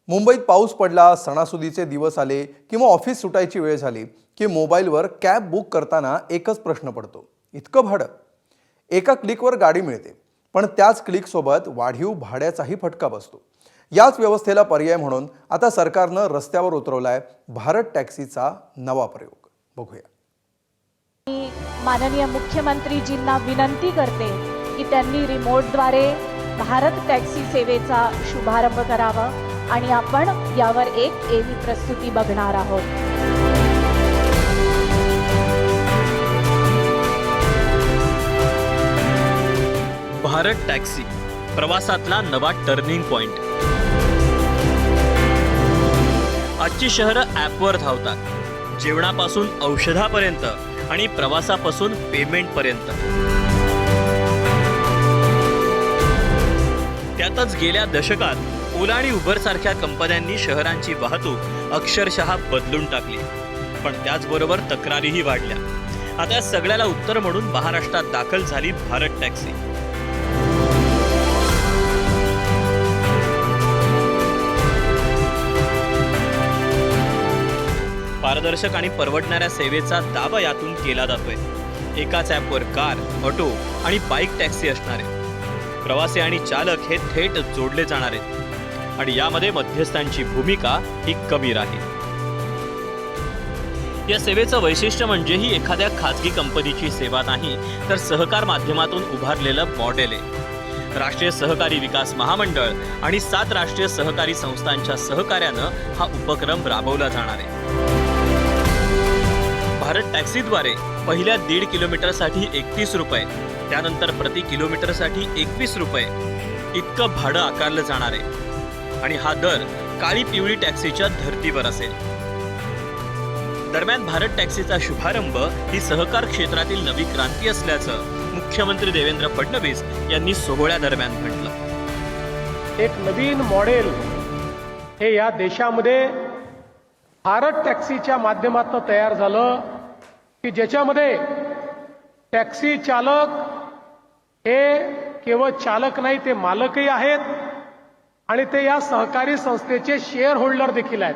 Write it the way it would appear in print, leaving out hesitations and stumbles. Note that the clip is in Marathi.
मुंबईत पाऊस पडला, सणासुदीचे दिवस आले किंवा ऑफिस सुटायची वेळ झाली की मोबाईलवर कॅब बुक करताना एकच प्रश्न पडतो, इतकं भाडं? एका क्लिकवर गाडी मिळते, पण त्याच क्लिकसोबत वाढीव भाड्याचाही फटका बसतो. याच व्यवस्थेला पर्याय म्हणून आता सरकारनं रस्त्यावर उतरवलाय भारत टॅक्सीचा नवा प्रयोग. बघूया. माननीय मुख्यमंत्रीजींना विनंती करते की त्यांनी रिमोटद्वारे भारत टॅक्सी सेवेचा शुभारंभ करावा आणि आपण यावर एक एवी प्रस्तुती बघणार आहोत. भारत टॅक्सी प्रवासातला नवा टर्निंग पॉइंट. आजची शहरं ॲपवर धावतात, जेवणापासून औषधापर्यंत आणि प्रवासापासून पेमेंटपर्यंत. त्यातच गेल्या दशकात ओला आणि उबर सारख्या कंपन्यांनी शहरांची वाहतूक अक्षरशः बदलून टाकली. पण त्याचबरोबर तक्रारीही वाढल्या. आता या सगळ्याला उत्तर म्हणून महाराष्ट्रात दाखल झाली भारत टॅक्सी. पारदर्शक आणि परवडणाऱ्या सेवेचा दावा यातून केला जातोय. एकाच ॲपवर कार, ऑटो आणि बाईक टॅक्सी असणार आहे. प्रवासी आणि चालक हे थेट जोडले जाणार आहेत आणि यामध्ये मध्यस्थांची भूमिका ही कमी राहील. या सेवेचं वैशिष्ट्य म्हणजे ही एखाद्या खाजगी कंपनीची सेवा नाही, तर सहकार माध्यमातून उभारलेलं मॉडेल आहे. राष्ट्रीय सहकारी विकास महामंडळ आणि 7 राष्ट्रीय सहकारी संस्थांच्या सहकार्यानं हा उपक्रम राबवला जाणार आहे. भारत टॅक्सीद्वारे पहिल्या 1.5 किलोमीटरसाठी 31 रुपये, त्यानंतर प्रति किलोमीटरसाठी 21 रुपये इतकं भाडं आकारलं जाणार आहे आणि हा दर काळी पिवळी टॅक्सीच्या धर्तीवर असेल. दरम्यान भारत टॅक्सीचा शुभारंभ ही सहकार क्षेत्रातील नवी क्रांती असल्याचं मुख्यमंत्री देवेंद्र फडणवीस यांनी सोहळ्यादरम्यान म्हटलं. एक नवीन मॉडेल हे या देशामध्ये भारत टॅक्सीच्या माध्यमातून तयार झालं की ज्याच्यामध्ये टॅक्सी चालक हे केवळ चालक नाही, ते मालकही आहेत आणि ते या सहकारी संस्थेचे शेअर होल्डर देखील आहेत.